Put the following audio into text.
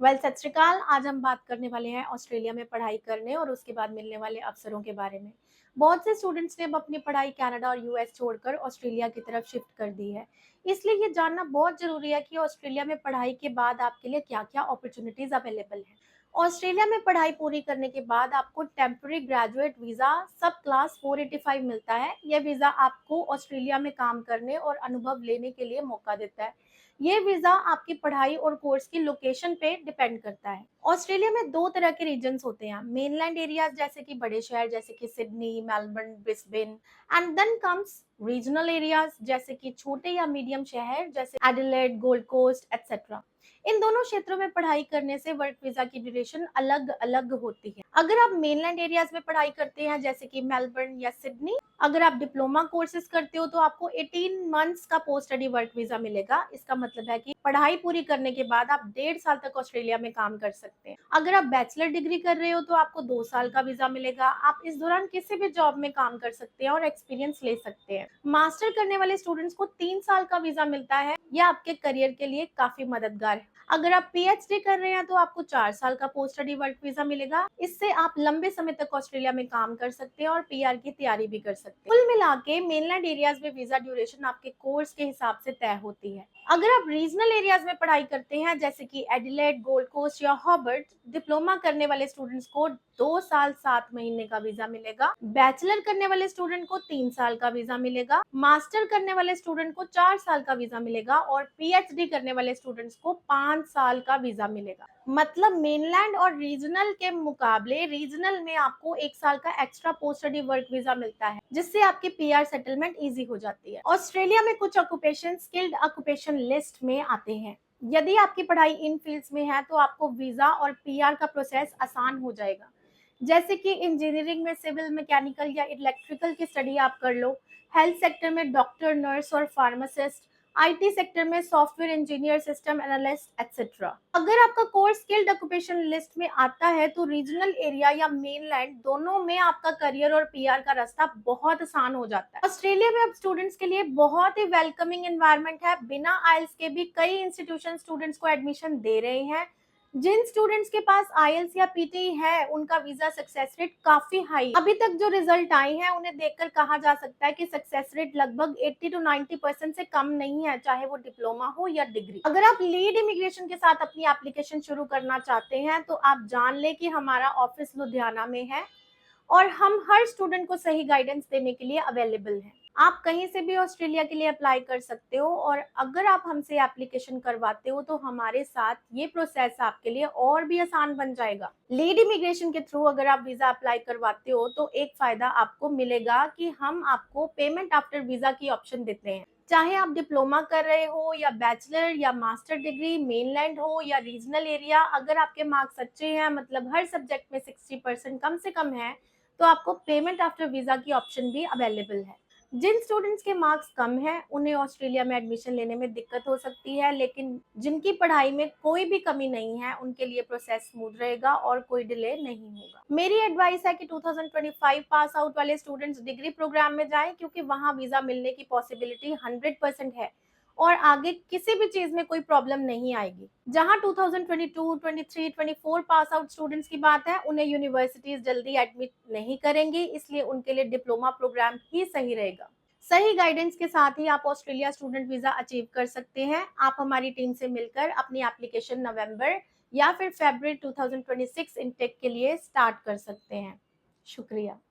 सत श्री अकाल। आज हम बात करने वाले हैं ऑस्ट्रेलिया में पढ़ाई करने और उसके बाद मिलने वाले अवसरों के बारे में। बहुत से स्टूडेंट्स ने अब अपनी पढ़ाई कनाडा और यूएस छोड़कर ऑस्ट्रेलिया की तरफ शिफ्ट कर दी है। इसलिए ये जानना बहुत जरूरी है कि ऑस्ट्रेलिया में पढ़ाई के बाद आपके लिए क्या-क्या अपॉर्चुनिटीज अवेलेबल हैं। ऑस्ट्रेलिया में पढ़ाई पूरी करने के बाद आपको टेम्पररी ग्रेजुएट वीजा सब क्लास 485 मिलता है। यह वीजा आपको ऑस्ट्रेलिया में काम करने और अनुभव लेने के लिए मौका देता है। ये वीजा आपकी पढ़ाई और कोर्स की लोकेशन पे डिपेंड करता है। ऑस्ट्रेलिया में दो तरह के रीजन्स होते हैं, मेनलैंड एरियाज जैसे कि बड़े शहर जैसे कि Sydney, Melbourne, Brisbane, and then comes regional areas जैसे कि छोटे या मीडियम शहर जैसे एडिलेड, गोल्ड कोस्ट एटसेट्रा। इन दोनों क्षेत्रों में पढ़ाई करने से वर्क वीजा की ड्यूरेशन अलग अलग होती है। अगर आप मेनलैंड एरियाज में पढ़ाई करते हैं जैसे कि मेलबर्न या सिडनी, अगर आप डिप्लोमा कोर्सेज करते हो तो आपको 18 मंथ्स का पोस्ट स्टडी वर्क वीजा मिलेगा। इसका मतलब है कि पढ़ाई पूरी करने के बाद आप 1.5 साल तक ऑस्ट्रेलिया में काम कर सकते हैं। अगर आप बैचलर डिग्री कर रहे हो तो आपको 2 साल का वीजा मिलेगा। आप इस दौरान किसी भी जॉब में काम कर सकते हैं और एक्सपीरियंस ले सकते हैं। मास्टर करने वाले स्टूडेंट्स को 3 साल का वीजा मिलता है। यह आपके करियर के लिए काफी मददगार है। अगर आप पीएचडी कर रहे हैं तो आपको 4 साल का पोस्ट स्टडी वर्क वीजा मिलेगा। इससे आप लंबे समय तक ऑस्ट्रेलिया में काम कर सकते हैं और पीआर की तैयारी भी कर सकते हैं। कुल मिला के मेनलैंड एरियाज में वीजा ड्यूरेशन आपके कोर्स के हिसाब से तय होती है। अगर आप रीजनल एरियाज में पढ़ाई करते हैं जैसे कि एडिलेड, गोल्ड कोस्ट या हॉबर्ट, डिप्लोमा करने वाले स्टूडेंट्स को 2 साल 7 महीने का वीजा मिलेगा। बैचलर करने वाले स्टूडेंट को 3 साल का वीजा मिलेगा। मास्टर करने वाले स्टूडेंट को 4 साल का वीजा मिलेगा और पीएचडी करने वाले स्टूडेंट्स को 5 साल का वीजा मिलेगा। मतलब मेनलैंड और रीजनल के मुकाबले रीजनल में आपको 1 साल का extra post study work visa मिलता है, जिससे आपकी पीआर सेटलमेंट इजी हो जाती है। ऑस्ट्रेलिया में कुछ ऑक्यूपेशन स्किल्ड ऑक्यूपेशन लिस्ट में आते हैं। यदि आपकी पढ़ाई इन फील्ड्स में है तो आपको वीजा और पीआर का प्रोसेस आसान हो जाएगा। जैसे कि इंजीनियरिंग में सिविल, मैकेनिकल या इलेक्ट्रिकल की स्टडी आप कर लो, हेल्थ सेक्टर में डॉक्टर, नर्स और फार्मासिस्ट, आईटी सेक्टर में software engineer, system analyst etcetera. अगर आपका कोर्स स्किल्ड ऑक्यूपेशन लिस्ट में आता है तो रीजनल एरिया या मेनलैंड दोनों में आपका करियर और पीआर का रास्ता बहुत आसान हो जाता है। ऑस्ट्रेलिया में अब स्टूडेंट्स के लिए बहुत ही वेलकमिंग एनवायरनमेंट है। बिना आइल्स के भी कई इंस्टीट्यूशन स्टूडेंट्स को एडमिशन दे रहे हैं। जिन स्टूडेंट्स के पास आईएलटीएस या पीटी है उनका वीजा सक्सेस रेट काफी हाई। अभी तक जो रिजल्ट आए हैं उन्हें देखकर कहा जा सकता है कि सक्सेस रेट लगभग 80 to 90% से कम नहीं है, चाहे वो डिप्लोमा हो या डिग्री। अगर आप लीड इमिग्रेशन के साथ अपनी एप्लीकेशन शुरू करना चाहते हैं तो आप जान ले कि हमारा ऑफिस लुधियाना में है और हम हर स्टूडेंट को सही गाइडेंस देने के लिए अवेलेबल हैं। आप कहीं से भी ऑस्ट्रेलिया के लिए अप्लाई कर सकते हो और अगर आप हमसे एप्लीकेशन करवाते हो तो हमारे साथ ये प्रोसेस आपके लिए और भी आसान बन जाएगा। लीड इमिग्रेशन के थ्रू अगर आप वीजा अप्लाई करवाते हो तो एक फायदा आपको मिलेगा कि हम आपको पेमेंट आफ्टर वीजा की ऑप्शन देते हैं। चाहे आप डिप्लोमा कर रहे हो या बैचलर या मास्टर डिग्री, मेनलैंड हो या रीजनल एरिया, अगर आपके मार्क्स अच्छे हैं, मतलब हर सब्जेक्ट में 60% कम से कम है, तो आपको पेमेंट आफ्टर वीजा की ऑप्शन भी अवेलेबल है। जिन स्टूडेंट्स के मार्क्स कम हैं उन्हें ऑस्ट्रेलिया में एडमिशन लेने में दिक्कत हो सकती है, लेकिन जिनकी पढ़ाई में कोई भी कमी नहीं है उनके लिए प्रोसेस स्मूथ रहेगा और कोई डिले नहीं होगा। मेरी एडवाइस है कि 2025 पास आउट वाले स्टूडेंट्स डिग्री प्रोग्राम में जाएं, क्योंकि वहां वीजा मिलने की पॉसिबिलिटी 100% है और आगे किसी भी चीज में कोई प्रॉब्लम नहीं आएगी। जहां 2022, 23, 24 पास आउट स्टूडेंट्स की बात है, उन्हें यूनिवर्सिटीज जल्दी एडमिट नहीं करेंगी, इसलिए उनके लिए डिप्लोमा प्रोग्राम ही सही रहेगा। सही गाइडेंस के साथ ही आप ऑस्ट्रेलिया स्टूडेंट वीजा अचीव कर सकते हैं। आप हमारी टीम से मिलकर अपनी एप्लीकेशन नवंबर या फिर फरवरी 2026 इनटेक के लिए स्टार्ट कर सकते हैं। शुक्रिया।